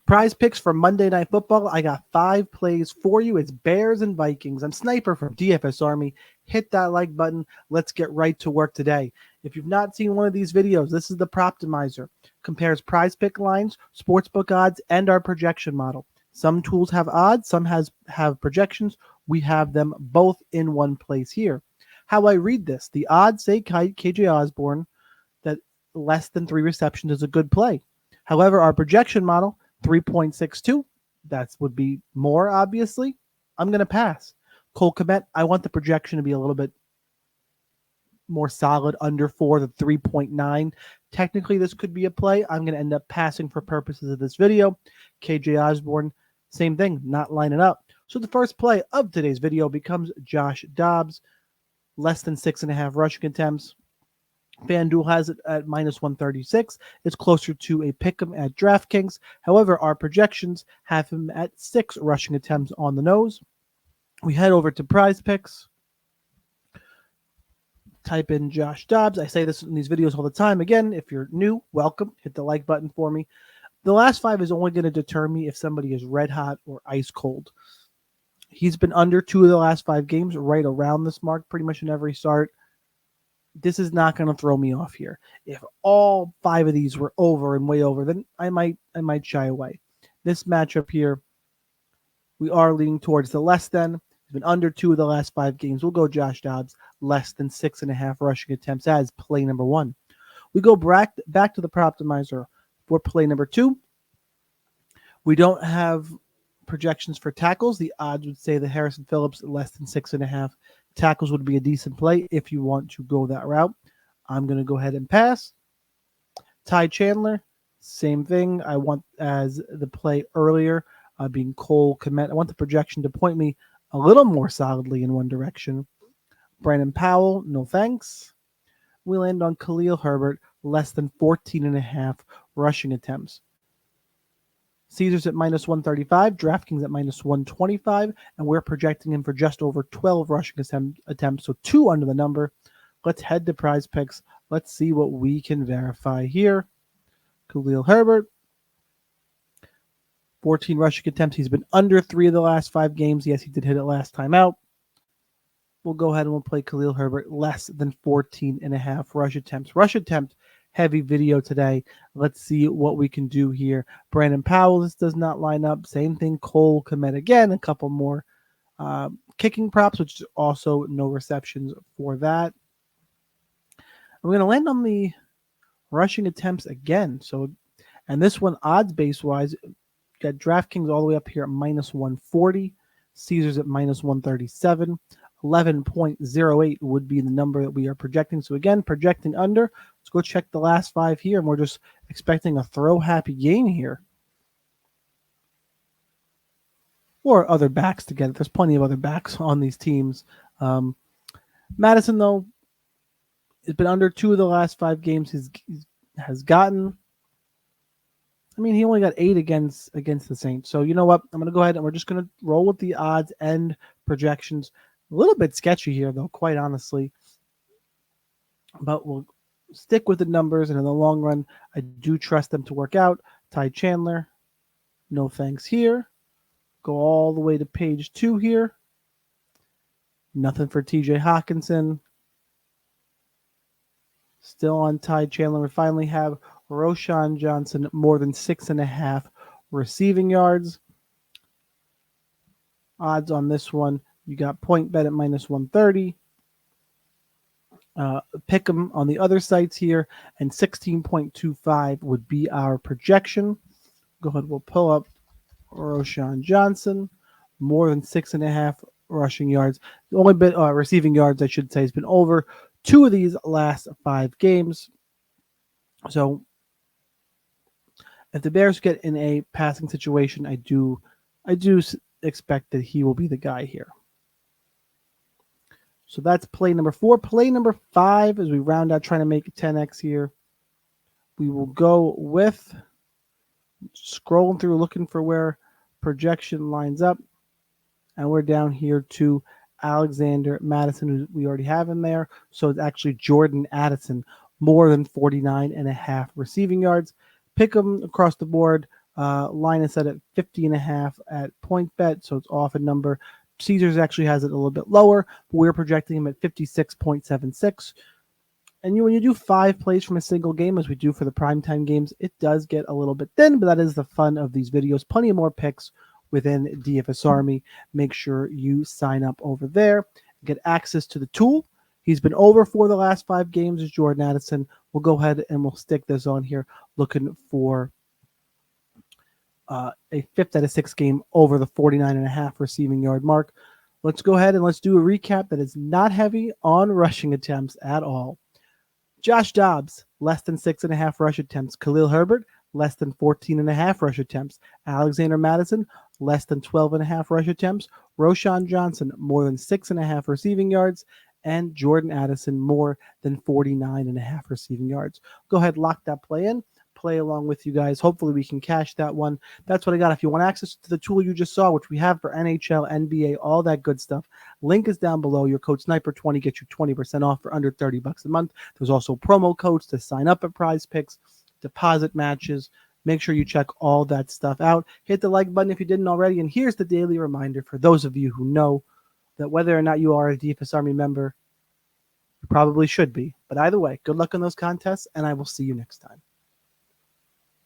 Prize picks for Monday Night Football. I got 5 plays for you. It's Bears and Vikings. I'm Sniper from DFS Army. Hit that like button. Let's get right to work today. If you've not seen one of these videos, this is the Proptimizer. Compares prize pick lines, sportsbook odds, and our projection model. Some tools have odds, some have projections. We have them both in one place here. How I read this, the odds say KJ Osborne that less than 3 receptions is a good play. However, our projection model, 3.62, that would be more, obviously. I'm going to pass. Cole Kmet, I want the projection to be a little bit more solid, under 4, the 3.9. Technically, this could be a play. I'm going to end up passing for purposes of this video. KJ Osborne, same thing, not lining up. So the first play of today's video becomes Josh Dobbs, less than 6.5 rushing attempts. FanDuel has it at minus 136. It's closer to a pick'em at DraftKings. However, our projections have him at 6 rushing attempts on the nose. We head over to Prizepicks. Type in Josh Dobbs. I say this in these videos all the time. Again, if you're new, welcome. Hit the like button for me. The last 5 is only going to deter me if somebody is red hot or ice cold. He's been under 2 of the last 5 games, right around this mark, pretty much in every start. This is not going to throw me off here. If all 5 of these were over and way over, then I might shy away. This matchup here, we are leaning towards the less than. He's been under 2 of the last 5 games. We'll go Josh Dobbs, less than 6.5 rushing attempts as play number 1. We go back to the Proptimizer for play number 2. We don't have projections for tackles. The odds would say that Harrison Phillips, less than 6.5 tackles, would be a decent play if you want to go that route. I'm going to go ahead and pass. Ty Chandler, same thing. I want as the play earlier, being Cole Kmet. I want the projection to point me a little more solidly in one direction. Brandon Powell, no thanks. We land on Khalil Herbert, less than 14.5 rushing attempts. Caesars at minus 135, DraftKings at minus 125, and we're projecting him for just over 12 rushing attempts, so 2 under the number. Let's head to Prize Picks. Let's see what we can verify here. Khalil Herbert, 14 rushing attempts. He's been under 3 of the last 5 games. Yes, he did hit it last time out. We'll go ahead and we'll play Khalil Herbert, less than 14.5 rush attempts. Rush attempt heavy video today. Let's see what we can do here. Brandon Powell, this does not line up. Same thing, Cole Kmet again. A couple more kicking props, which is also no receptions for that. We're going to land on the rushing attempts again. So, and this one, odds base wise, got DraftKings all the way up here at minus 140, Caesars at minus 137. 11.08 would be the number that we are projecting. So again, projecting under. Let's go check the last 5 here, and we're just expecting a throw-happy game here. Or other backs to get it. There's plenty of other backs on these teams. Mattison, though, has been under 2 of the last 5 games. He has gotten. I mean, he only got 8 against the Saints. So you know what? I'm going to go ahead and we're just going to roll with the odds and projections. A little bit sketchy here, though, quite honestly. But we'll stick with the numbers, and in the long run, I do trust them to work out. Ty Chandler, no thanks here. Go all the way to page 2 here. Nothing for TJ Hawkinson. Still on Ty Chandler. We finally have Roschon Johnson, more than 6.5 receiving yards. Odds on this one. You got point bet at minus 130. Pick them on the other sites here, and 16.25 would be our projection. Go ahead, we'll pull up Roschon Johnson, more than 6.5 rushing yards. The only bit receiving yards, I should say, has been over 2 of these last 5 games. So if the Bears get in a passing situation, I do expect that he will be the guy here. So that's play number 4. Play number 5, as we round out trying to make 10x here, we will go with scrolling through looking for where projection lines up. And we're down here to Alexander Mattison, who we already have in there. So it's actually Jordan Addison, more than 49.5 receiving yards. Pick them across the board. Line is set at 50.5 at point bet, so it's off a number. Caesars actually has it a little bit lower, but we're projecting him at 56.76. And when you do 5 plays from a single game, as we do for the primetime games, it does get a little bit thin, but that is the fun of these videos. Plenty of more picks within DFS Army. Make sure you sign up over there, get access to the tool. He's been over for the last 5 games as Jordan Addison. We'll go ahead and we'll stick this on here, looking for a 5th out of 6 game over the 49.5 receiving yard mark. Let's go ahead and let's do a recap that is not heavy on rushing attempts at all. Josh Dobbs, less than 6.5 rush attempts. Khalil Herbert, less than 14.5 rush attempts. Alexander Mattison, less than 12.5 rush attempts. Roschon Johnson, more than 6.5 receiving yards. And Jordan Addison, more than 49.5 receiving yards. Go ahead, lock that play in. Play along with you guys. Hopefully we can cash that one. That's what I got. If you want access to the tool you just saw, which we have for NHL, NBA, all that good stuff, link is down below. Your code Sniper20 gets you 20% off for under $30 a month. There's also promo codes to sign up at Prizepicks, deposit matches. Make sure you check all that stuff out. Hit the like button if you didn't already. And here's the daily reminder for those of you who know that whether or not you are a DFS Army member, you probably should be. But either way, good luck on those contests, and I will see you next time.